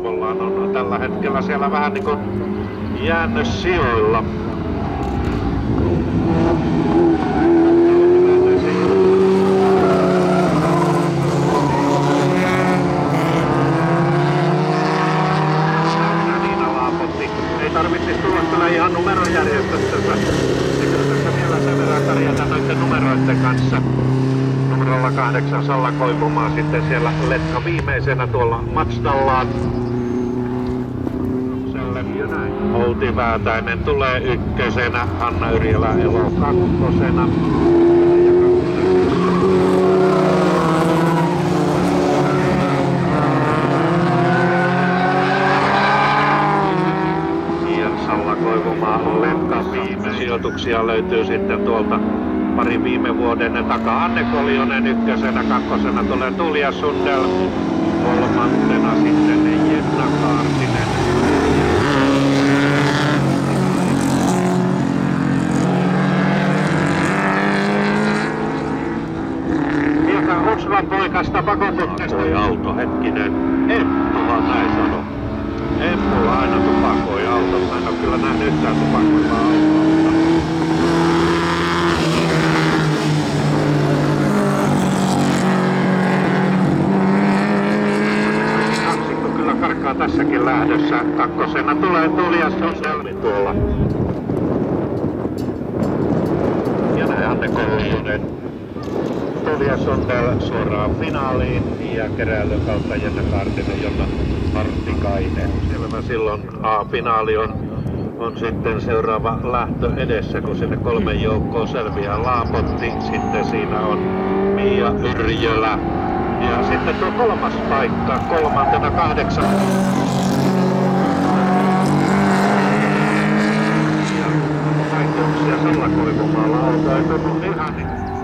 arvollaan on tällä hetkellä siellä vähän niin kuin jäännössijoilla. Ei tarvitsisi tulla kyllä ihan numerojärjestyksessä. Kyllä tässä vielä sen verran pärjätä noiden numeroiden kanssa. Numerolla 8 Salla Koivumaa sitten siellä letka viimeisenä tuolla Matsdallaan. Outi Väätäinen tulee ykkösenä, Hanna Yrjölä Elo kakkosena. Salla Koivumaa letka viime. Sijoituksia löytyy sitten tuolta pari viime vuoden takaa. Anne Koljonen ykkösenä, kakkosena tulee Tulia Sundell, kolmantena sitten Jenna Kaartinen. Mikä Utslan poikasta pakoputkesta? Voi auto, hetkinen. Emppuhan näin sano. Empulla aina tupakoi autossa. En ole kyllä nähnyt yhtään tupakoivaa autoa. Kaksikko kyllä karkaa tässäkin lähdössä. Kakkosena tulee Tulia Sundell tuolla. Ja näin Anne Koljonen. Tulia Sundell suoraan finaaliin ja keräilyn kautta Jenna Kaartinen, Jonna Martikainen. Selvä silloin A-finaali on sitten seuraava lähtö edessä, kun sinne 3 joukkoon selviää Laapotti. Sitten siinä on Mia Yrjölä. Ja sitten tuo 3. paikka, kolmantena 8. Vaikeuksia Salla Koivumaalla on taipunut ihan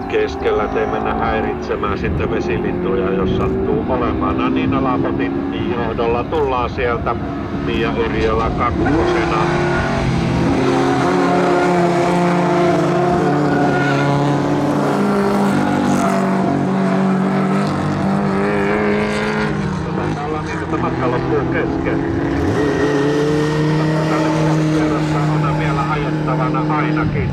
keskellä, ettei mennä häiritsemään sitten vesilintuja, jos sattuu olemaan. Niina Laapotin johdolla tullaan sieltä. Mia Yrjölä kakkosena. Täällä niin, että matka loppuu kesken. Tälle puolikerrassa on vielä ajettavana ainakin.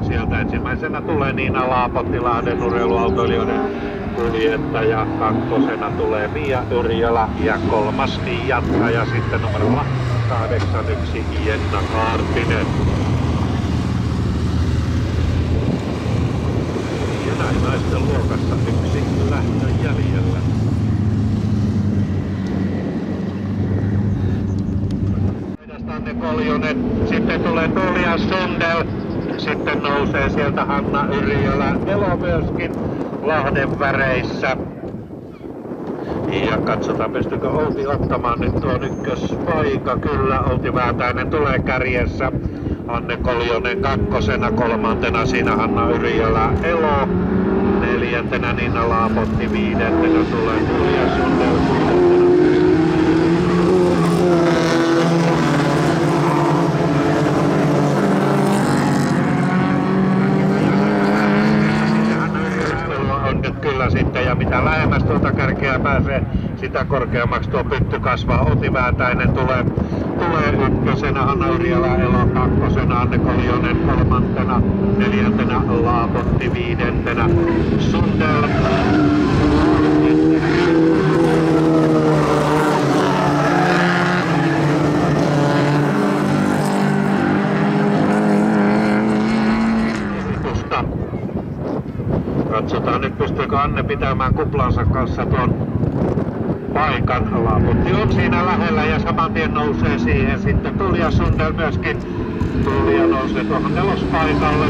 Sieltä ensimmäisenä tulee Niina Laapotti, Lahden urheiluautoilijoiden kuljettaja. Kakkosena tulee Mia Yrjölä ja 3. jatkaja sitten numerolla 81 Jenna Kaartinen. Ja näin naisten luokassa 1 lähtö jäljellä. Anne Koljonen, sitten tulee Tulia Sundell. Sitten nousee sieltä Hanna Yrjölä Elo myöskin Lahden väreissä. Ja katsotaan pystyykö Outi ottamaan nyt tuon ykköspaikka. Kyllä Outi Väätäinen tulee kärjessä. Anne Koljonen kakkosena, kolmantena siinä Hanna Yrjölä Elo. 4. Niina Laapotti, 5. tulee Tulia Sundell. Kyllä sitten, ja mitä lähemmäs tuota kärkeä pääsee, sitä korkeammaksi tuo pytty kasvaa. Outi Väätäinen tulee ykkösenä, Hanna Yrjölä Elo kakkosena, Anne Koljonen kolmantena, 4. Laapotti, 5. Sundell. Katsotaan nyt pystyykö Anne pitämään kuplansa kanssa tuon paikan. Laapotti on siinä lähellä ja saman tien nousee siihen sitten Tulia Sundell myöskin. Tulia nousee tuohon 4. paikalle.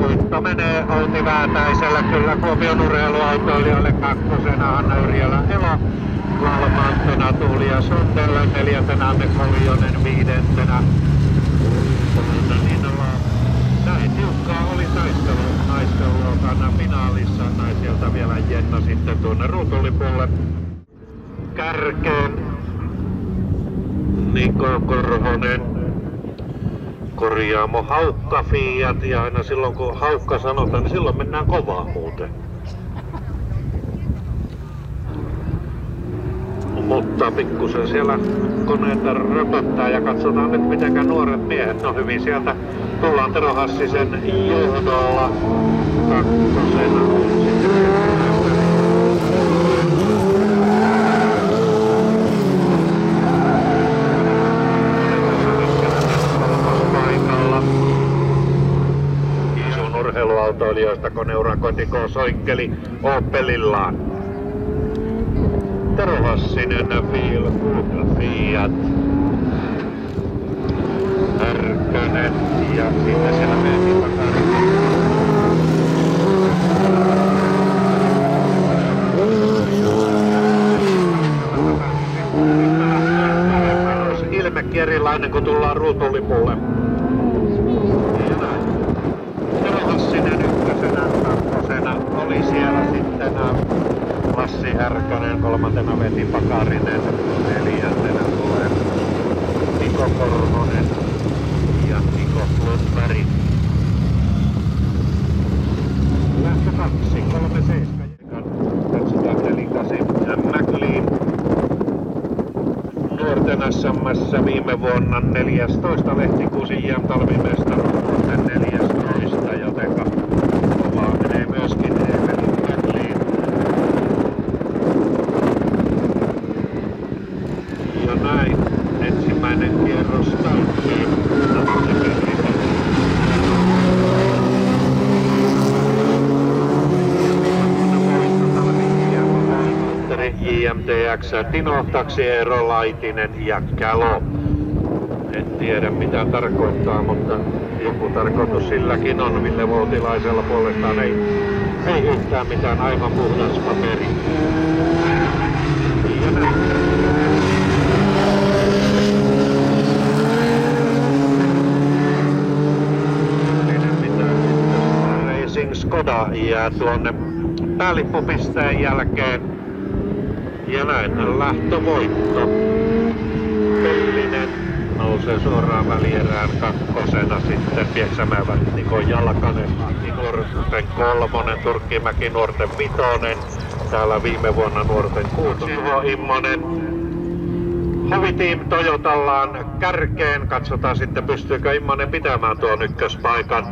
Voitto menee Outi Väätäisellä kyllä Kuopion urheiluautoilijoille kakkosena Hanna Yrjölä Elo. Kolmantena Tulia Sundell, 4. Anne Koljonen, 5. Näin tiukkaa oli taistelu naisten luokan finaalissa. Naisilta vielä Jenna sitten tuonne ruutulipulle. kärkeen Niko Korhonen. Korjaamo Haukka Fiat, ja aina silloin kun Haukka sanotaan, niin silloin mennään kovaa muuten. Mutta pikkusen siellä koneita röpöttää ja katsotaan nyt mitenkä nuoret miehet, no hyvin sieltä tullaan Tero Hassisen johdolla kakkosena. Isun urheiluautoilijoista koneurakointi K. Soikkeli Opelillaan. Tero Hassinen, Fiat, Härkönen ja sitten siellä mentiin takana. Ilmekin erilainen kun tullaan ruutulipulle. Tero Hassinen ykkösenä, kakkosena oli siellä sitten Lassi Härkönen, kolmantena Veti Pakarinen, neljäntenä tulee Niko Korhonen ja Niko Lundberg. Lähtö 2, 37, 248 McLean. Nuorten SM:ssä viime vuonna 14. Lehtikuusi JM talvimestaruuden 14, jotenka kovaa menee myöskin Evelin McLean. Ja näin ensimmäinen kierros starttiin. JMTX, Dino, Taxi, Eero Laitinen ja Kälo. En tiedä mitä tarkoittaa, mutta joku tarkoitus silläkin on. Ville Voutilaisella puolestaan ei yhtään mitään, aivan puhdas paperi. Ja näin. Racing Skoda jää tuonne päälippupisteen jälkeen. Ja näin lähtövoitto. Pellinen nousee suoraan välierään kakkosena, sitten Pieksämäen Niko Jalkanen, nuorten kolmonen, Turkkimäki nuorten vitonen, täällä viime vuonna nuorten Tuho Immonen. Hoviteam Toyotallaan kärkeen, katsotaan sitten pystyykö Immonen pitämään tuon ykköspaikan.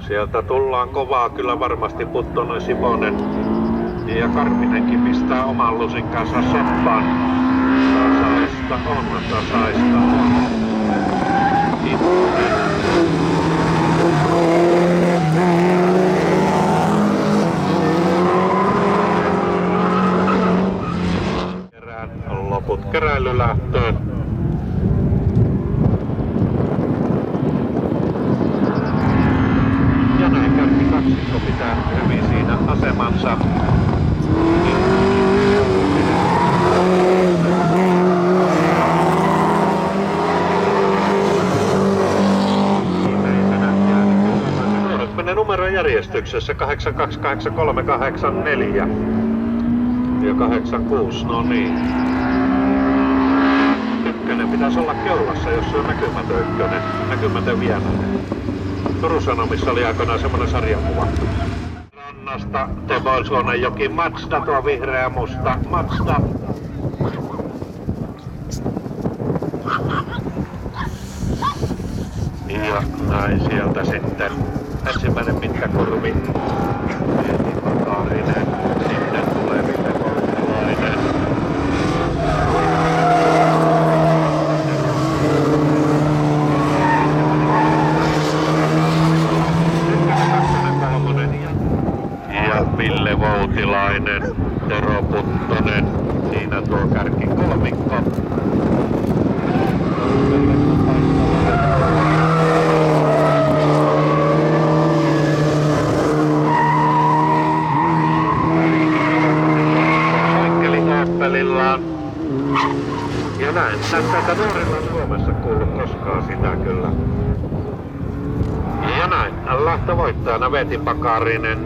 Sieltä tullaan kovaa kyllä varmasti Puttonen, Siponen. Ja Karvinenkin pistää oman lusikkansa soppaan. Tasaista on, tasaista on. Kerään loput keräilylähtöön. Ja näin kärki kaksikko pitää hyvin siinä asemansa. Nuoret menee numerojärjestyksessä 828384 ja 86, no niin. Ykkönen pitäisi olla keulassa, jos se on näkymätön ykkönen, näkymätön vianainen. Turun Sanomissa oli aikoinaan semmonen sarjakuva. Rannasta Temo Suonenjoki Mazda, tuo vihreä musta Mazda. Ja näin sieltä sitten ensimmäinen pitkä kurvi. Veti Pakarinen, sitten tulee Ville Voutilainen. Ja Ville Voutilainen, Tero Puttonen, siinä tuo kärki kolmikko. Soikkeli Opelillaan. Ja näin, näyttää nuorilla Suomessa kuullut koskaan sitä kyllä. Ja näin, lähtövoittajana Veti Pakarinen.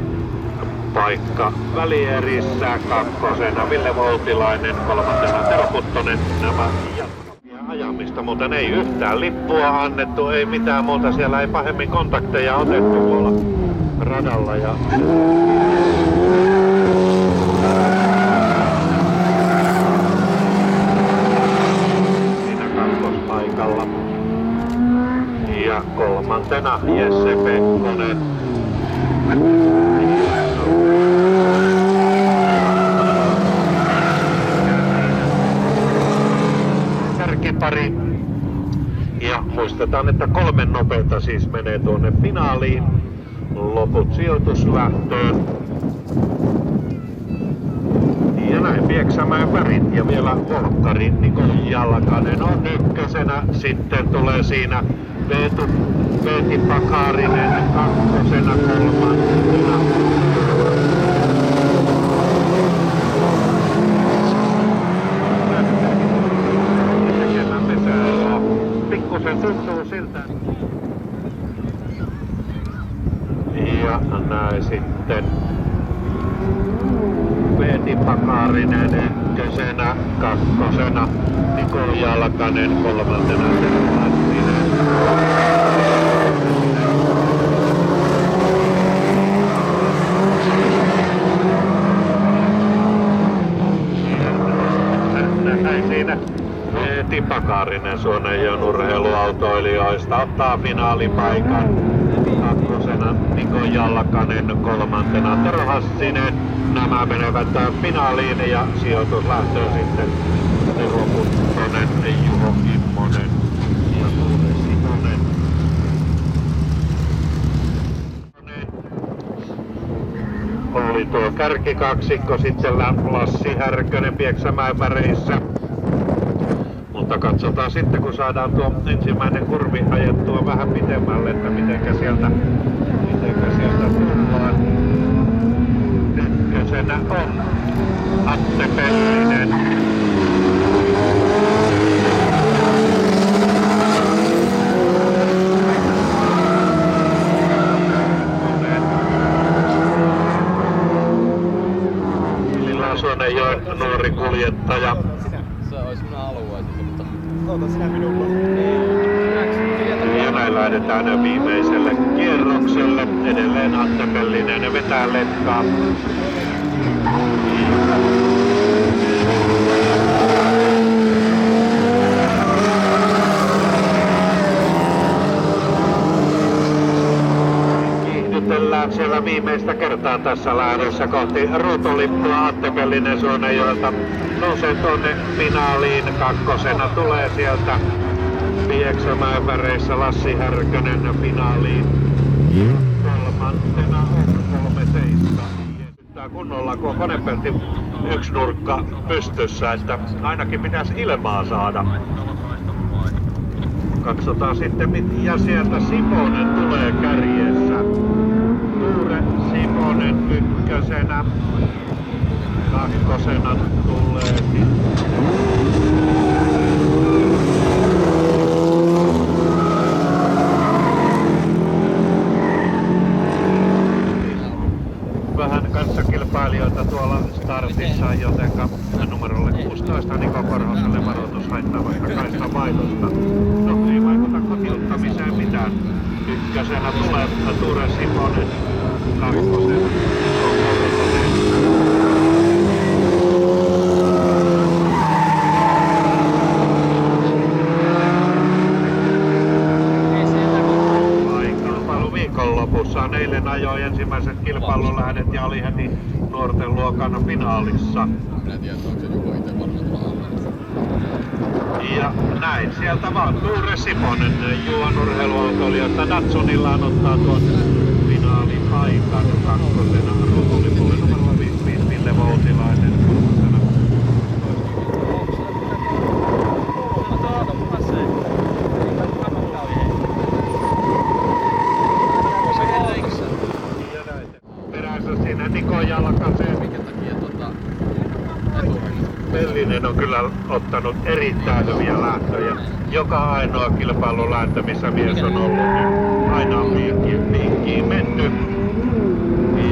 paikka välierissä, kakkosena Ville Voutilainen, kolmantena Tero Puttonen. Nämä jatkavia ajamista, mutta ei yhtään lippua annettu, ei mitään muuta. Siellä ei pahemmin kontakteja otettu tuolla radalla. Ja siinä kakkospaikalla. Ja kolmantena Jesse Pekkonen. Kärkipari. Ja muistetaan, että 3 nopeutta siis menee tuonne finaaliin. Loput sijoituslähtöön. Ja näin Pieksämäen värit ja vielä Volkkari Niko Jalkanen on ykkösenä. Sitten tulee siinä Veeti Pakarinen kakkosena, kolmantena. Pikkusen tuntuu siltä. Ja näin sitten Veeti Pakarinen ykkösenä, kakkosena Niko Jalkanen, kolmantena Tero Lassinen. Näin siinä Veeti Pakarinen Suonenjoen urheiluautoilijoista ottaa finaalipaikan. Kakkosena Niko Jalkanen, kolmantena Tero Hassinen. Nämä menevät finaaliin ja sijoituslähtöön sitten Tero Puttonen, Juho Immonen ja Tuure Simonen. Oli tuo kärkikaksikko, sitten Lassi Härkönen Pieksämäen väreissä. Mutta katsotaan sitten, kun saadaan tuo ensimmäinen kurvi ajettua vähän pitemmälle, että mitenkä sieltä tullaan. Ykkösenä on Atte Pellinen. Suonenjoen nuori kuljettaja. Se olisi minä haluaisin, mutta... Ota sinä minulla. Ja näin lähdetään viimeiselle kierrokselle. Edelleen Atte Pellinen vetää letkaa. Kiihdytellään siellä viimeistä kertaa tässä lähdössä kohti ruutulippua. Atte Pellinen Suonenjoelta nousee tuonne finaaliin. Kakkosena tulee sieltä Pieksämäen väreissä Lassi Härkönen finaaliin. Kolmantena on 3.7. Tää kunnolla, kun on konepelti yksi nurkka pystyssä, että ainakin pitäisi ilmaa saada. Katsotaan sitten, ja sieltä Simonen tulee kärjessä. Tuure Simonen ykkösenä. Kakkosena tulee sitten vähän kanssakilpailijoita tuolla startissa, jotenka numerolle 16 Niko Korhoselle varoitus haittaa vaikka kaistan vaihdosta. No ei vaikuta kotiuttamiseen mitään. Ykkösenä tulee Tuure Simonen, kakkosena viikonlopussa. Eilen ajoi ensimmäiset kilpailulähdet ja oli heti nuorten luokan finaalissa. Minä tiedän, onko se joku itse varmaan. Ja näin sieltä vaan Tuure Simonen Juon urheiluautoilijoista Datsonillaan ottaa tuon finaalipaikan kakkosena ruutulipulle numero 55 Ville Voutilainen kolmantena. Perässä siinä Niko Jalkasen. Minkä takia eturinta? Pellinen on kyllä ottanut erittäin hyviä lähtöjä. Joka ainoa kilpailulähtö, missä mies on ollut, niin aina on pinkkiin mennyt.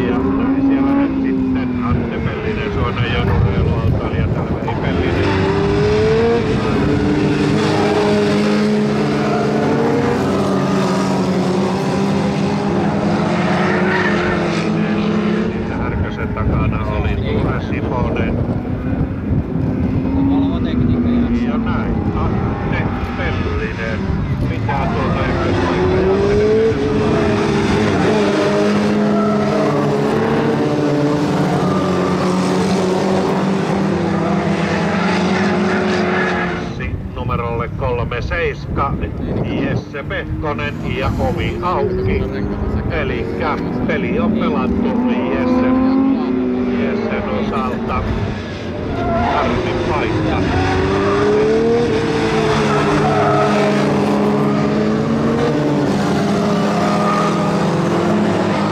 Ja siellä nyt paikka Jesse Pehkonen ja ovi auki. Elikkä peli on pelattu Jessen osalta. Harmin paikka.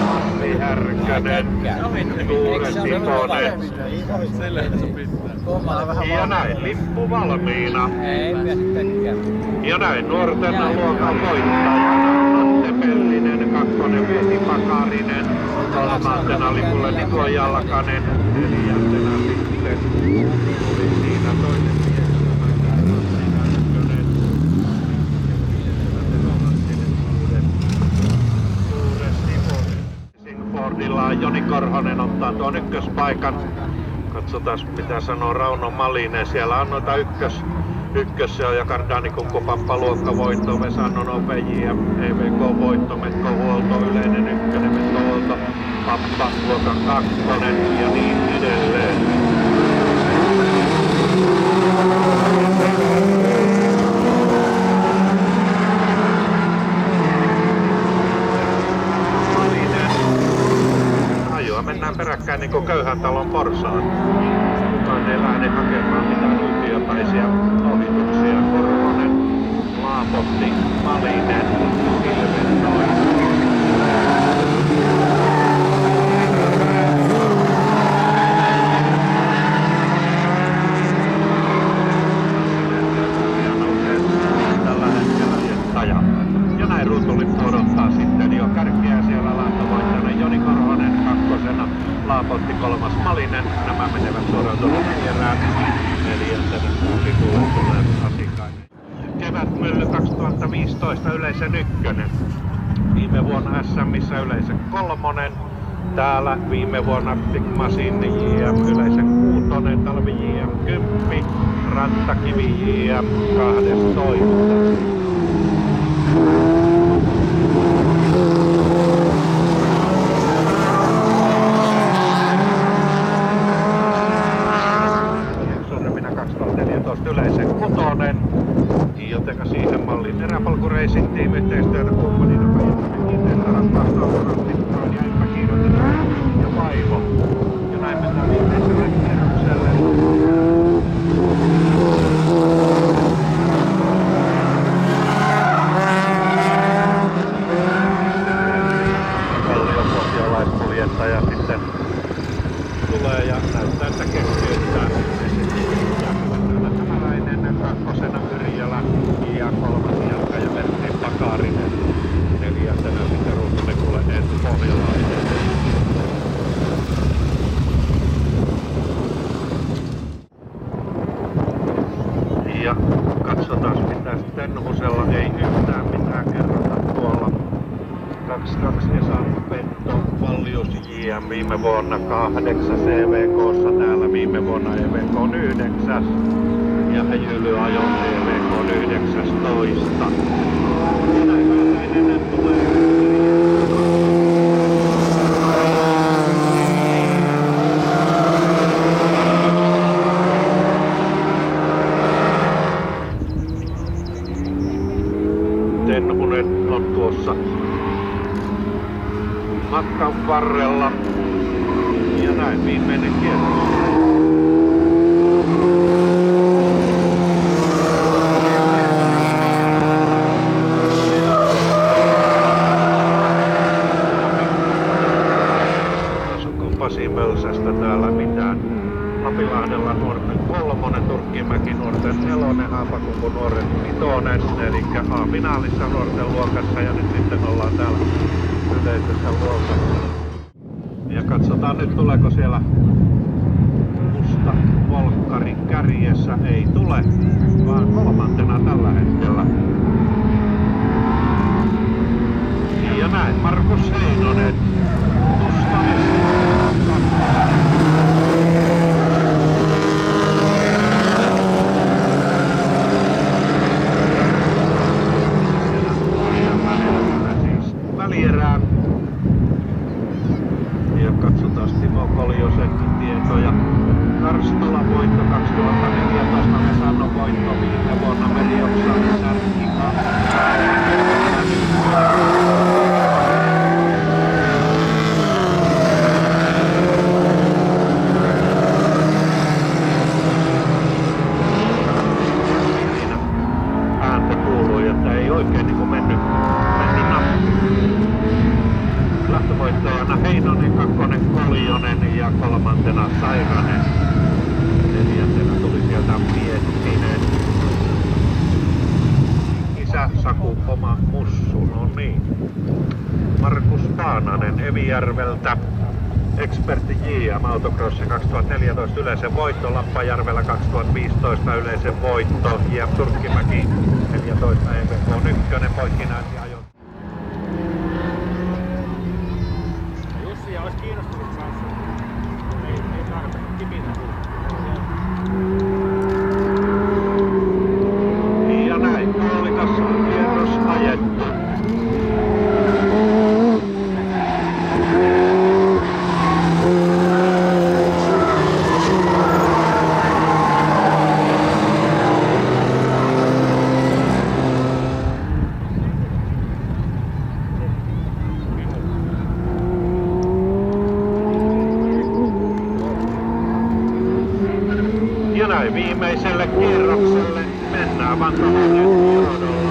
Matti Härkönen, Tuure Siponen. Ja näin lippu valmiina. Ja näin nuorten luokan voittajana Atte Pellinen, kakkonen Vesi Pakarinen, kolmantena lipulle Niko Jalkanen, neljäntenä sitten oli siinä toinen mies, Tuure Siponen. Singfordilla Joni Korhonen ottaa tuon ykköspaikan. Katsotaan mitä sanoo Rauno Malinen. Siellä on noita ykkös ja Kardanikun Kopappa luokkavoitto, Vesannon OPJ ja EVK voitto, Metko huolto, yleinen ykkönen, Metko huolto, Pappa luokan kakkonen ja niin edelleen. Mennään peräkkäin niin kuin Köyhän talon porsaat. Kukaan ei lähde hakemaan mitään yltiöpäisiä ohituksia. Korhonen, Laapotti, Malinen, Ilventoi. Tällä hetkellä Jettaja. Ja näin ruutulippu odottaa sitten jo kärkeä siellä laattovoittainen Joni Korhonen kakkosena, Laapotti kolmas, Malinen. Nämä menevät suoraan tuolle vierään. Neljäntenä lipulle tulee Asikainen. Kevätmylly 2015 yleisen ykkönen. Viime vuonna SMissä yleisen kolmonen. Täällä viime vuonna Tikmasin JM yleisen kuutonen, talvi JM 10, Rantakivi JM 12. Sormina 2014 yleisen kutonen, jotenka siihen malliin Eräpolku Racing Team yhteistyönä kumppanina Päijät-Hämeen Rakkausautorastikkoon ja epäkiirotetaan ja vaivo. Ja näin mennään viimeiselle kierrokselle. Kalliopohjalaiskuljettaja sitten tulee ja näyttää, että keskeyttää. Hämäräinen kakkosena Yrjälä ja kolmas Jalka ja Vertti Pakarinen. Neljäntenä sitten ruutulipulle Eetu Pohjalainen. Ja katsotaan mitä Tenhusella ei yhtään mitään kerrota tuolla. 22 Esa Petto Vallius JM viime vuonna 8 EVK:ssa, täällä viime vuonna EVK 9 ja Häjyly ajo EVK 19. Näin tulee. Tenhunen on tuossa matkan varrella ja näin viimeinen kierros. Pasi Mölsästä täällä mitään. Lapilahdella nuorten kolmonen, Turkkimäki nuorten nelonen, Haapakumpu nuoren vitonen, eli A-finaalissa nuorten luokassa ja nyt sitten ollaan täällä yleisessä luokassa. Ja katsotaan nyt tuleeko siellä musta volkkari kärjessä, ei tule, vaan kolmantena tällä hetkellä. Ja näin Markus Heinonen, musta välierään. Ja katsotaan Timo Koljosen tietoja. Karstula voitto 2014, Vesannon voitto viime vuonna, Merioksa, Särki Ääntä kuului, että ei oikein niin kuin mennyt nappiin. Lähtövoittajana Heinonen, kakkonen Koljonen ja kolmantena Sairanen. Neljäntenä tuli sieltä Miettinen. Isä Saku oma mussu, no niin. Markus Paananen Evijärveltä. Expertti JM Autocrossi 2014 yleisen voitto, Lappajärvellä 2015 yleisen voitto, JM Turkkimäki 14 EVK 1 poikkinaisia ajo. Jussia olisi kiinnostunut kanssa. Ei tarvitse kipinä. Ja näin puolikas kierros ajettu. Ja näin viimeiselle kierrokselle mennään Vantalainen johdolla.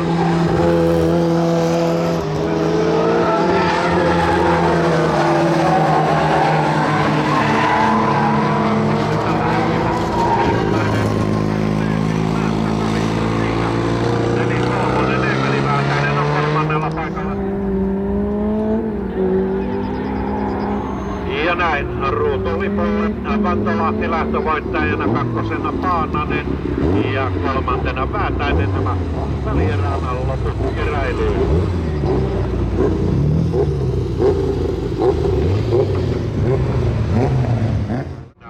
Eli kolmonen Eemeli Väätäinen on kolmannella paikalla. Ja näin ruutulipulle Vantolahti lähtövoittajana, kakkosena Paananen ja kolmantena Väätäinen. Nämä välierään loput keräilyyn.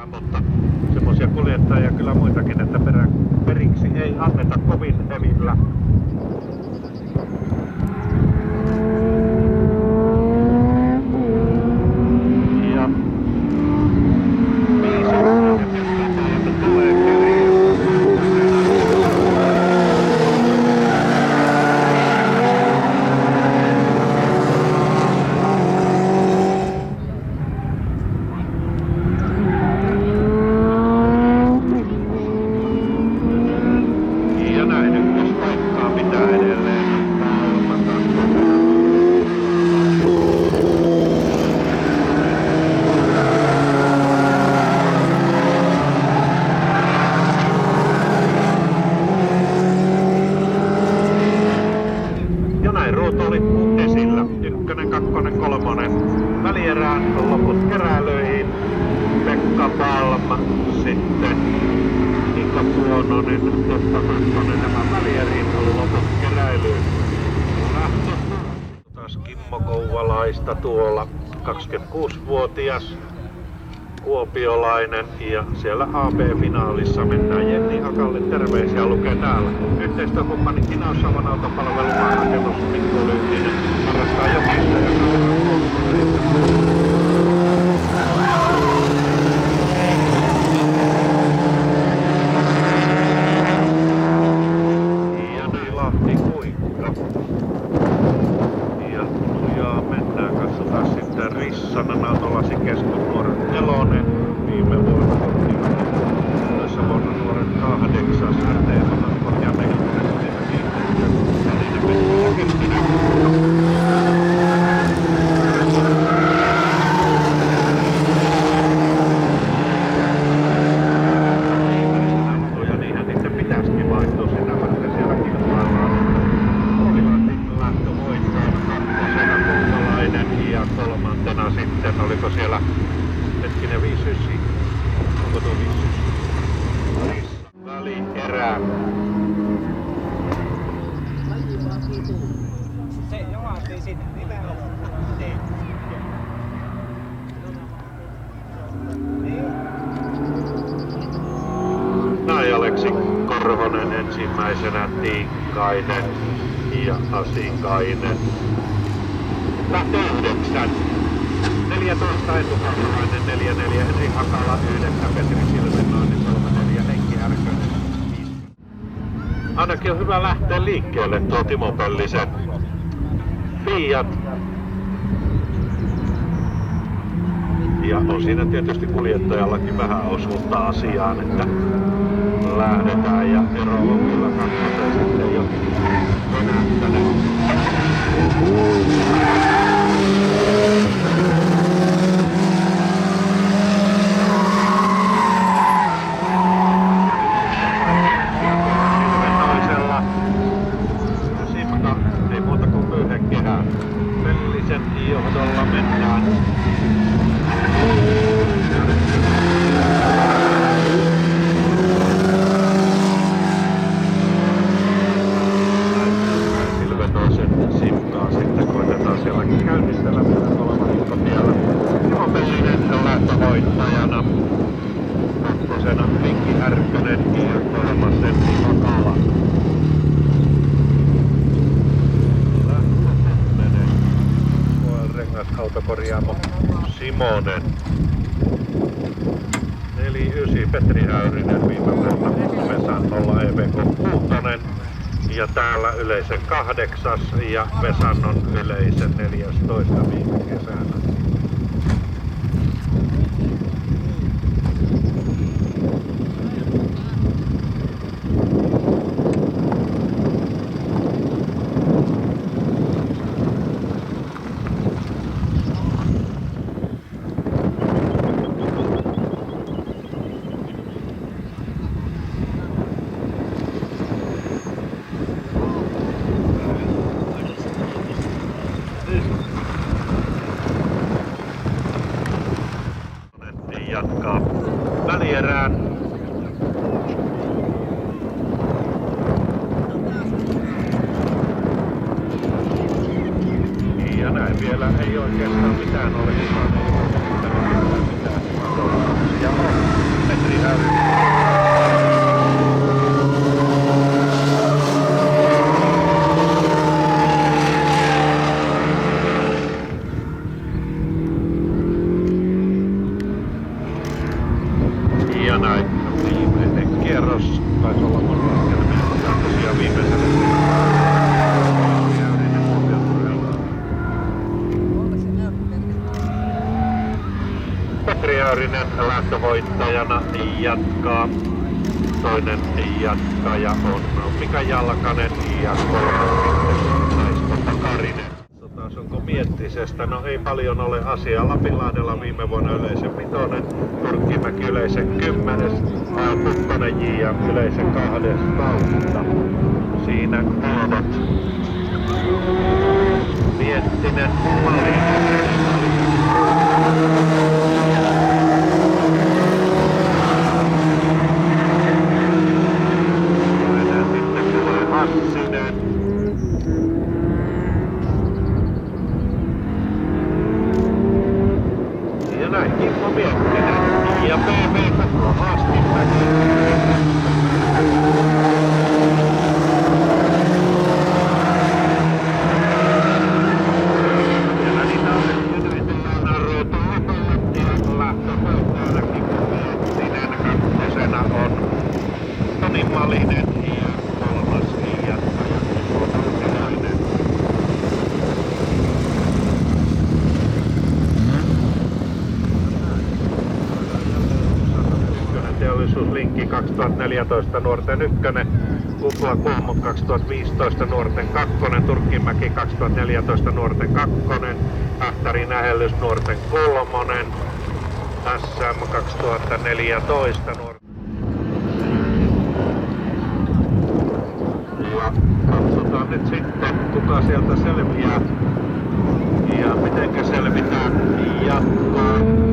Mutta semmoisia kuljettajia kyllä muitakin, että periksi ei anneta kovin hevillä. Ruutulippu esillä. Ykkönen, kakkonen, kolmonen. Välierään loput keräilyihin. Pekka Palma, sitten Ika Puononen, Totta Kakkonen. Nämä välieriin loput keräilyyn. Lähtö taas Kimmo Kouvalaista tuolla. 26-vuotias kuopiolainen ja siellä AB-finaalissa mennään Jenni Akalle terveisiä lukee täällä. Yhteistyökumppani Kinaus Savon autopalvelu maanrakennus Mikko Lyhtinen harrastaa jokista ja ja niin Lahti Kuikka. Ja lujaa mennään, katsotaan sitten Rissanen autolasi keskusnuoret nelonen. Viime vuonna toissa vuonna nuoret 8. RT-autolasi ja ja niinhän niiden pitäisikin vaihtua sitä varten siellä kilpaillaan. Olivat lähtövoittoon kakkosena Kuntalainen ja kolmantena sitten, oliko siellä hetkinen 59? Onko tuo 59? Välierää. Se jolastiin sinne. Näin Aleksi Korhonen ensimmäisenä, Tiikkainen ja Asikainen. Lähtee 9. 14 etukautalainen 4-4, Henri Hakala 9, Petri Silvenoinen 3-4, Heikki Härkönen 5. ainakin on hyvä lähteä liikkeelle tuo Timo Pöllisen Fiat. Ja on siinä tietysti kuljettajallakin vähän osuutta asiaan, että lähdetään ja ero on kyllä kakkoseen sitten jo venähtänyt. Silvennoisella Simka ei muuta kuin pyyhekehää. Pöllisen johdolla mennään. Silvennoisen Simkaa sitten koitetaan siellä käynnistellä vielä tuolla vahinkotiellä. Timo Pöllinen lähtövoittajana. Kakkosena Mikki Härkönen ja kolmas Seppi Hakala. Rengasautokorjaamo Simonen. 49 Petri Häyrinen viime vuonna Vesannolla EVK 6. Ja täällä yleisen 8. ja Vesannon yleisen 14. viime kesänä. Jatkaa välierään. Ja näin vielä ei oikeastaan mitään ole mitään. Ja on Petri Häyrinen. Ja näin viimeinen kierros. Taisi olla mun laskelmia. Tosiaan viimeiselle. Petri Häyrinen lähtövoittajana jatkaa. Toinen jatkaja on Mika Jalkanen ja kolmas Naisto Karinen. Onko Miettisestä? No ei paljon ole asiaa. Lapinlahdella viime vuonna yleisen 5, Turkkimäki yleisen 10, Pukkonen JM yleisen 12. Siinä muodot. Miettinen Malinen. Ja sitten tulee Hassinen. Näin Kimmo Miettinen ja PV Kakko Haastinmäki. Ja näin on ruutu ja lähtöpöytäällä Kimmo Miettinen. Kakkosena on Toni Malinen ja kolmas jatkaja Kimmo Malinen. Teollisuuslinkki 2014 nuorten 1, Kupla Kuhmot 2015 nuorten 2, Turkkimäki 2014 nuorten 2, Ähtärin Ähellys nuorten 3, SM 2014 nuorten. Ja katsotaan nyt sitten kuka sieltä selviää ja mitenkä selvitään jatkoon.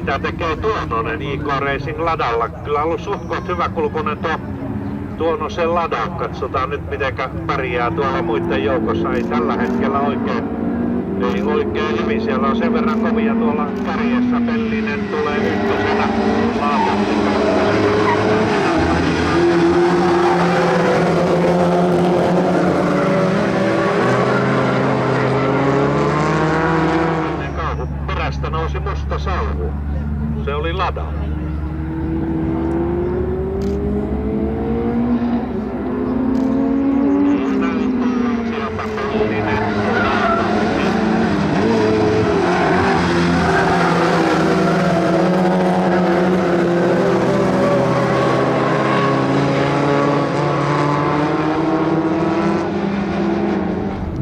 mitä tekee Tuononen IK Racing ladalla. Kyllä on ollut suht hyväkulkunen Tuonosen lada. Katsotaan nyt mitenkä pärjää tuolla muiden joukossa. Ei tällä hetkellä oikein hyvin. Siellä on sen verran kovia tuolla kärjessä. Pellinen tulee ykkösenä. Laapatti perästä nousi musta sauhu. Se oli lada. Sieltä Pellinen.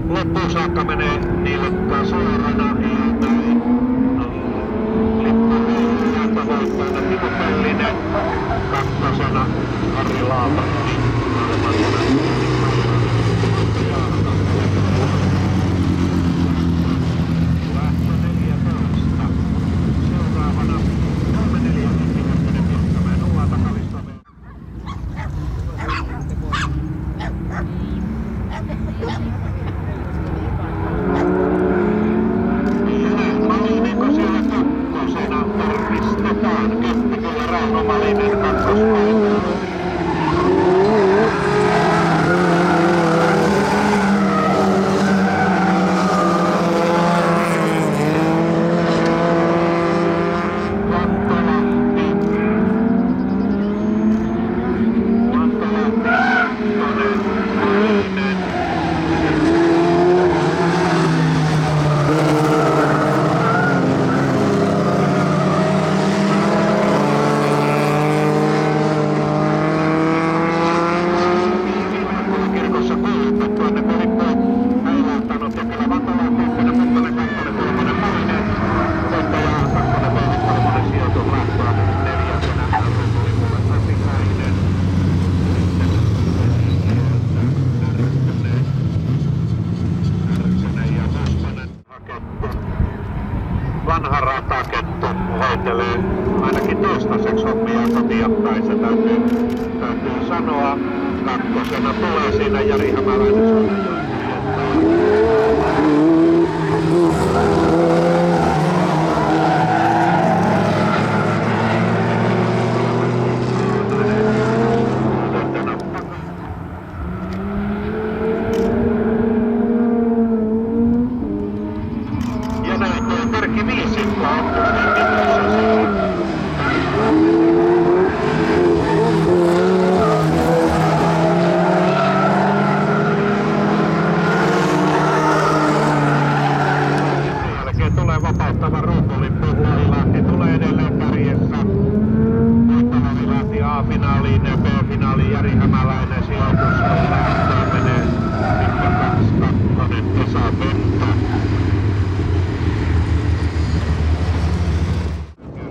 Loppuun saakka menee nilkka suorana Timo Pellinen, kakkosena Harri Laapatti, lähtö 14. Seuraavana 3-4 Pihtinen Ulla Takalistomeen. Malinenko siellä kakkosena varmistetaan? Kyllä Rauno Malinen kakkospaikalla. Vanha ratakettu hoitelee ainakin toistaiseksi hommia kotiottain, se täytyy sanoa. Kakkosena tulee siinä Jari Hämäläinen vapauttava ruukulippu Lahti tulee edelleen kärjessä. Voittava lähti A-finaaliin ja B-finaaliin Jari Hämäläinen sijoitus. Lähtöön menee Mikko 2 Esa Penta.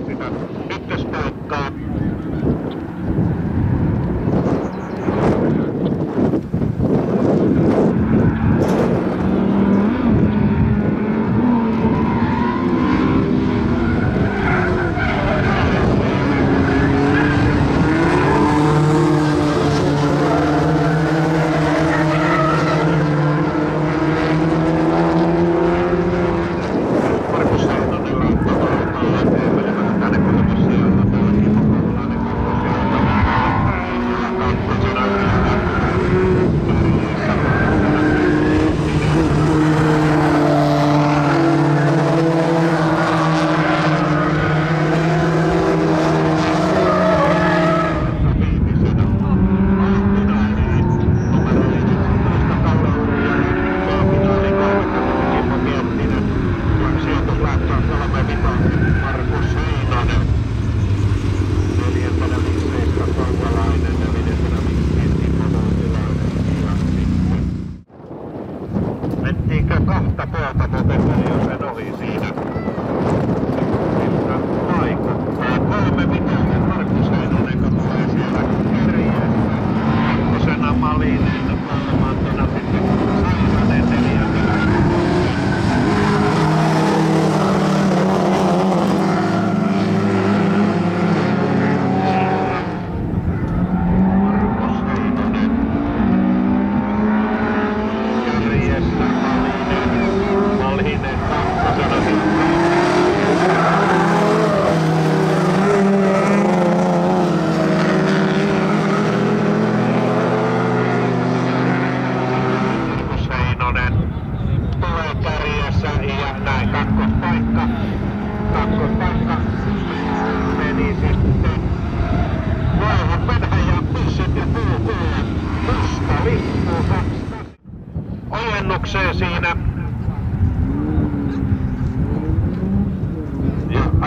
Sitä ykköspaikkaa.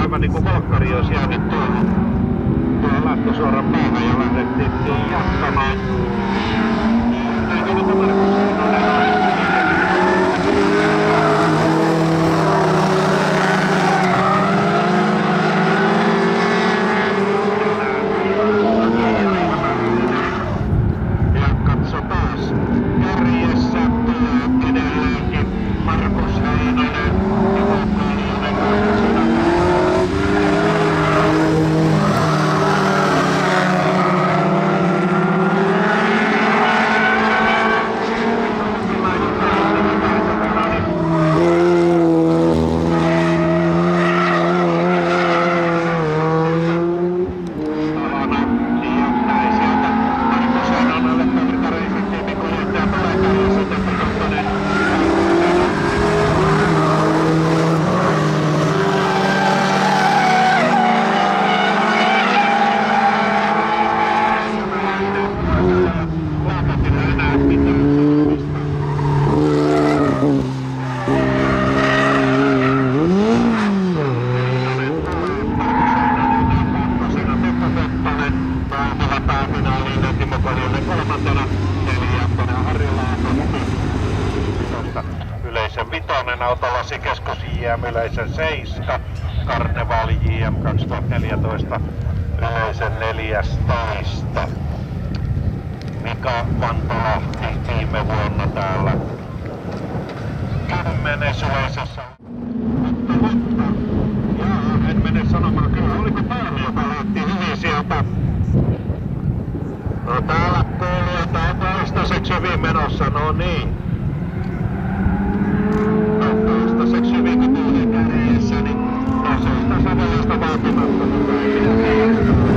aivan niinku volkkari olisi jäänyt tuohon lähtösuoran päähän ja lähdettiin jatkamaan. Näinkö nyt Markus Heinonen ja katso taas kärjessä tulee edelleenkin Markus Heinonen ja Volkkari kanssa. Yleisön 5 Autolasikeskus JM Yleisön 7 Karnevaali JM 2014 Yleisön 14. Mika Vantalahti viime vuonna täällä 10 yleisössä. Mutta, en mene sanomaan kyllä, oliko täällä joka lähti hyvin sieltä. No täällä kuuluu, että on toistaiseksi hyvin menossa, no niin. Toistaiseksi hyvin kun tulee kärjessä, niin no se on sitä Savonlinnasta vaatimattomuutta, ei pidä tehdä.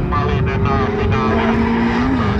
Malinen A-finaali.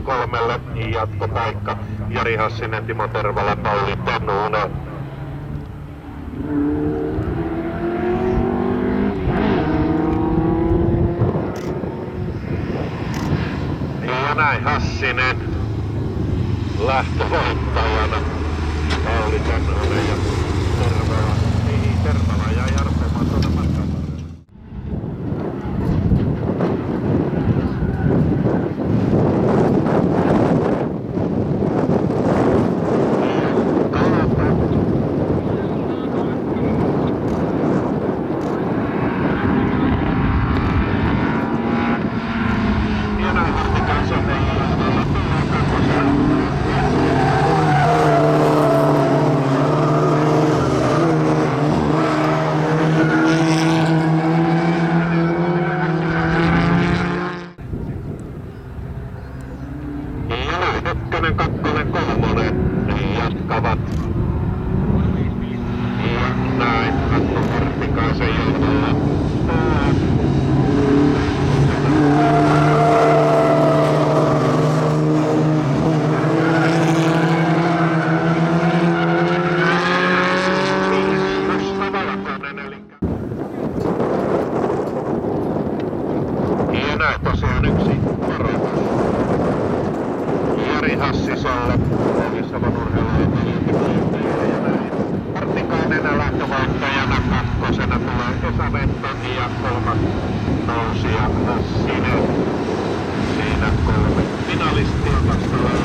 3 jatkopaikka. Jari Hassinen, Timo Tervala, Pauli Pennunen. Ja näin Hassinen lähtövoittajana. Pauli Pennunen ja Tervala. Niin, Tervala jäi arpomaan tuonne matkan varrelle. Ykkönen, kakkonen, kolmonen jatkavat. Ja näin, Atto Kartikaisen johdolla. Ja näin tosiaan yksi varoitus Jari Hassiselle, Pohjois-Savon urheilualueen ja näin. Kartikainen lähtövoittajana, kakkosena tulee Esa Menton ja kolmas nousija Hassinen. Siinä 3 finalistia vastalla.